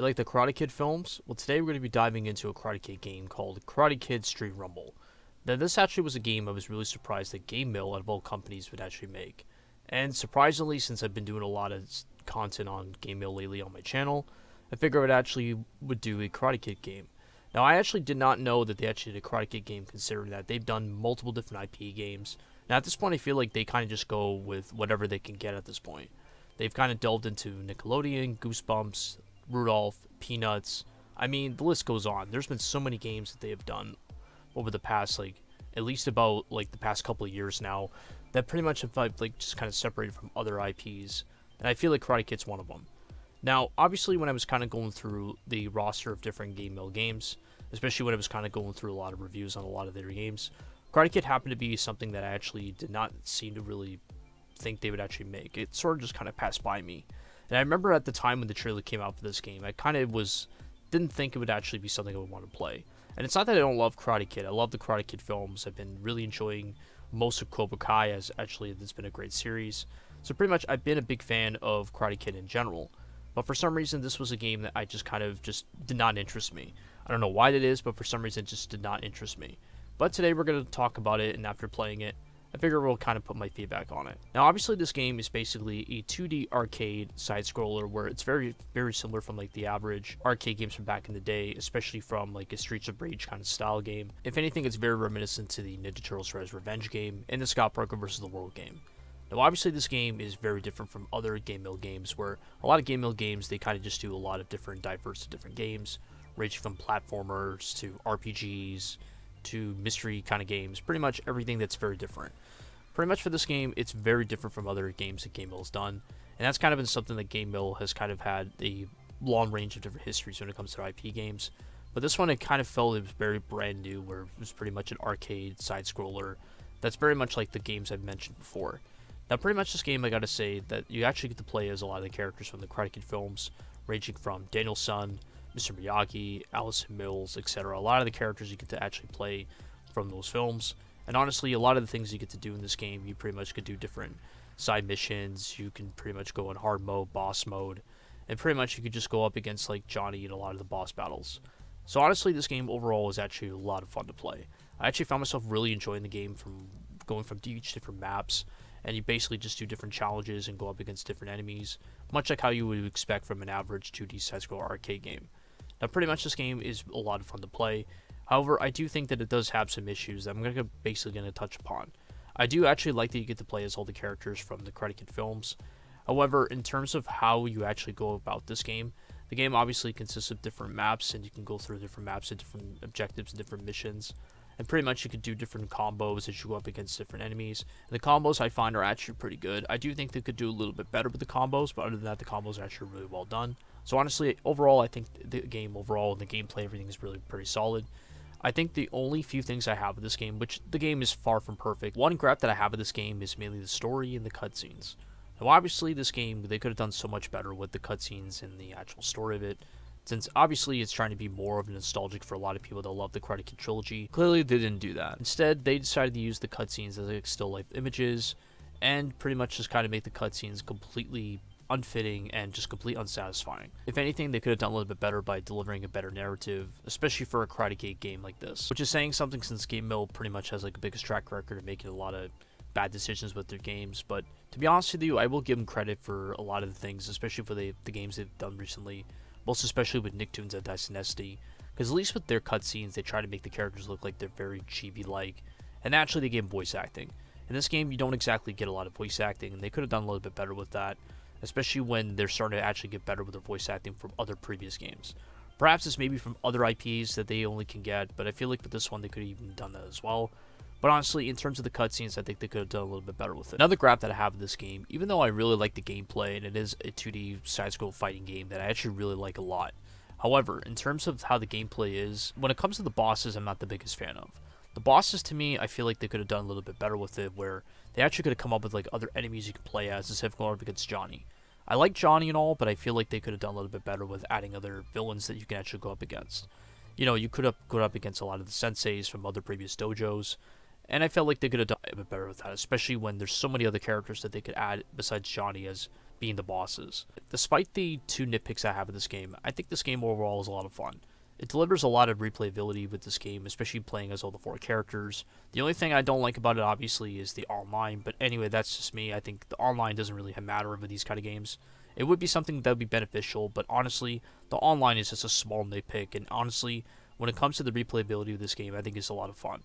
Like the Karate Kid films? Well, today we're going to be diving into a Karate Kid game called Karate Kid Street Rumble. Now, this actually was a game I was really surprised that Game Mill, out of all companies, would actually make. And surprisingly, since I've been doing a lot of content on Game Mill lately on my channel, I figured I actually would do a Karate Kid game. Now, I actually did not know that they actually did a Karate Kid game, considering that they've done multiple different IP games. Now, at this point, I feel like they kind of just go with whatever they can get at this point. They've kind of delved into Nickelodeon, Goosebumps, Rudolph, Peanuts. I mean, the list goes on. There's been so many games that they have done over the past, at least about, the past couple of years now, that pretty much have, just kind of separated from other IPs. And I feel like Karate Kid's one of them. Now, obviously, when I was kind of going through the roster of different Game Mill games, especially when I was kind of going through a lot of reviews on a lot of their games, Karate Kid happened to be something that I actually did not seem to really think they would actually make. It sort of just kind of passed by me. And I remember at the time when the trailer came out for this game, I kind of didn't think it would actually be something I would want to play. And it's not that I don't love Karate Kid. I love the Karate Kid films. I've been really enjoying most of Cobra Kai, as actually it's been a great series. So pretty much I've been a big fan of Karate Kid in general. But for some reason, this was a game that I just kind of just did not interest me. I don't know why that is, but for some reason it just did not interest me. But today we're going to talk about it, and after playing it, I figure we'll kind of put my feedback on it. Now, obviously, this game is basically a 2D arcade side-scroller where it's very, very similar from the average arcade games from back in the day, especially from a Streets of Rage kind of style game. If anything, it's very reminiscent to the Ninja Turtles Shredder's Revenge game and the Scott Parker vs. the World game. Now, obviously, this game is very different from other Game Mill games, where a lot of Game Mill games, they kind of just do a lot of different games, ranging from platformers to RPGs to mystery kind of games, pretty much everything that's very different. Pretty much for this game, it's very different from other games that Game Mill has done, and that's kind of been something that Game Mill has kind of had a long range of different histories when it comes to IP games. But this one, it kind of felt it was very brand new, where it was pretty much an arcade side-scroller that's very much like the games I've mentioned before. Now, pretty much this game, I gotta say that you actually get to play as a lot of the characters from the Karate Kid films, ranging from Daniel San, Mr. Miyagi, Allison Mills, etc. A lot of the characters you get to actually play from those films. And honestly, a lot of the things you get to do in this game, you pretty much could do different side missions. You can pretty much go in hard mode, boss mode, and pretty much you could just go up against Johnny in a lot of the boss battles. So honestly, this game overall is actually a lot of fun to play. I actually found myself really enjoying the game from going from each different maps, and you basically just do different challenges and go up against different enemies, much like how you would expect from an average 2D side-scroller arcade game. Now, pretty much this game is a lot of fun to play. However, I do think that it does have some issues that I'm basically going to touch upon. I do actually like that you get to play as all the characters from the Karate Kid films. However, in terms of how you actually go about this game, the game obviously consists of different maps, and you can go through different maps and different objectives and different missions. And pretty much you could do different combos as you go up against different enemies. And the combos I find are actually pretty good. I do think they could do a little bit better with the combos, but other than that, the combos are actually really well done. So honestly, overall, I think the game overall and the gameplay, everything is really pretty solid. I think the only few things I have with this game, which the game is far from perfect, one gripe that I have with this game is mainly the story and the cutscenes. Now, obviously, this game, they could have done so much better with the cutscenes and the actual story of it, since obviously it's trying to be more of a nostalgic for a lot of people that love the Karate Kid trilogy. Clearly, they didn't do that. Instead, they decided to use the cutscenes as still life images, and pretty much just kind of make the cutscenes completely unfitting and just completely unsatisfying. If anything, they could have done a little bit better by delivering a better narrative, especially for a Karate Kid game like this, which is saying something since Game Mill pretty much has a biggest track record of making a lot of bad decisions with their games. But to be honest with you, I will give them credit for a lot of the things, especially for the games they've done recently, most especially with Nicktoons and Dynasty, because at least with their cutscenes, they try to make the characters look like they're very chibi-like, and actually they gave them voice acting. In this game, you don't exactly get a lot of voice acting, and they could have done a little bit better with that, especially when they're starting to actually get better with their voice acting from other previous games. Perhaps it's maybe from other IPs that they only can get, but I feel like with this one they could have even done that as well. But honestly, in terms of the cutscenes, I think they could have done a little bit better with it. Another gripe that I have with this game, even though I really like the gameplay and it is a 2D side-scroll fighting game that I actually really like a lot. However, in terms of how the gameplay is, when it comes to the bosses, I'm not the biggest fan of. The bosses, to me, I feel like they could have done a little bit better with it, where they actually could have come up with other enemies you can play as instead of going up against Johnny. I like Johnny and all, but I feel like they could have done a little bit better with adding other villains that you can actually go up against. You know, you could have gone up against a lot of the senseis from other previous dojos, and I felt like they could have done a bit better with that, especially when there's so many other characters that they could add besides Johnny as being the bosses. Despite the two nitpicks I have of this game, I think this game overall is a lot of fun. It delivers a lot of replayability with this game, especially playing as all the four characters. The only thing I don't like about it, obviously, is the online, but anyway, that's just me. I think the online doesn't really matter with these kind of games. It would be something that would be beneficial, but honestly, the online is just a small nitpick, and honestly, when it comes to the replayability of this game, I think it's a lot of fun.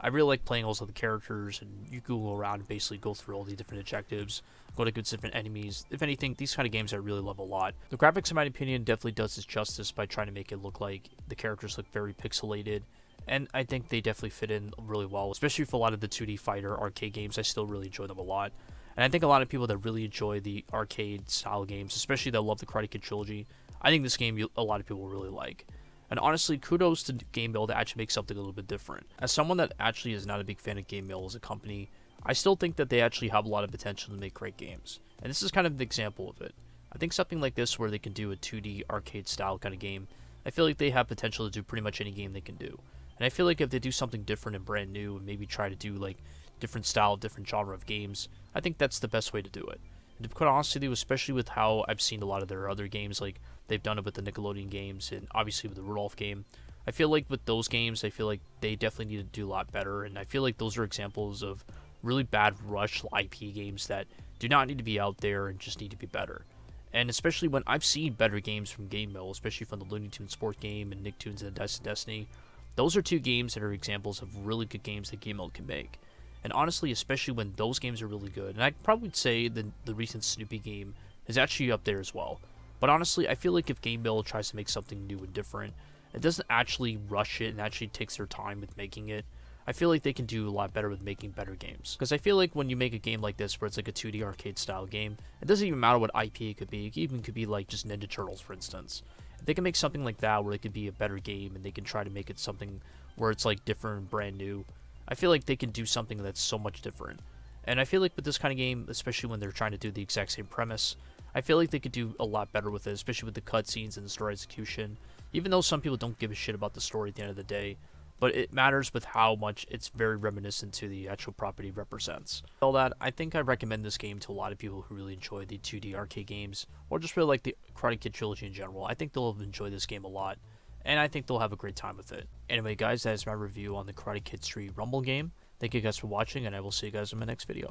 I really like playing also the characters, and you can go around and basically go through all the different objectives, go to good different enemies. If anything, these kind of games I really love a lot. The graphics, in my opinion, definitely does its justice by trying to make it look like the characters look very pixelated, and I think they definitely fit in really well, especially for a lot of the 2D fighter arcade games. I still really enjoy them a lot. And I think a lot of people that really enjoy the arcade style games, especially that love the Karate Kid trilogy, I think this game a lot of people really like. And honestly, kudos to GameMill to actually make something a little bit different. As someone that actually is not a big fan of GameMill as a company, I still think that they actually have a lot of potential to make great games. And this is kind of an example of it. I think something like this where they can do a 2D arcade style kind of game, I feel like they have potential to do pretty much any game they can do. And I feel like if they do something different and brand new and maybe try to do like different style, different genre of games, I think that's the best way to do it. And to be quite honest with you, especially with how I've seen a lot of their other games, like they've done it with the Nickelodeon games and obviously with the Rudolph game, I feel like with those games, I feel like they definitely need to do a lot better. And I feel like those are examples of really bad rush IP games that do not need to be out there and just need to be better. And especially when I've seen better games from GameMill, especially from the Looney Tunes Sport game and Nicktoons and Destiny, those are two games that are examples of really good games that GameMill can make. And honestly, especially when those games are really good, and I'd probably say the recent Snoopy game is actually up there as well. But honestly, I feel like if GameMill tries to make something new and different, it doesn't actually rush it and actually takes their time with making it, I feel like they can do a lot better with making better games. Because I feel like when you make a game like this where it's like a 2D arcade style game, it doesn't even matter what IP it could be. It even could be like just Ninja Turtles, for instance. If they can make something like that where it could be a better game and they can try to make it something where it's like different and brand new, I feel like they can do something that's so much different. And I feel like with this kind of game, especially when they're trying to do the exact same premise, I feel like they could do a lot better with it, especially with the cutscenes and the story execution. Even though some people don't give a shit about the story at the end of the day, but it matters with how much it's very reminiscent to the actual property represents. All that, I think I recommend this game to a lot of people who really enjoy the 2D arcade games, or just really like the Karate Kid trilogy in general. I think they'll enjoy this game a lot, and I think they'll have a great time with it. Anyway guys, that is my review on the Karate Kid Street Rumble game. Thank you guys for watching, and I will see you guys in my next video.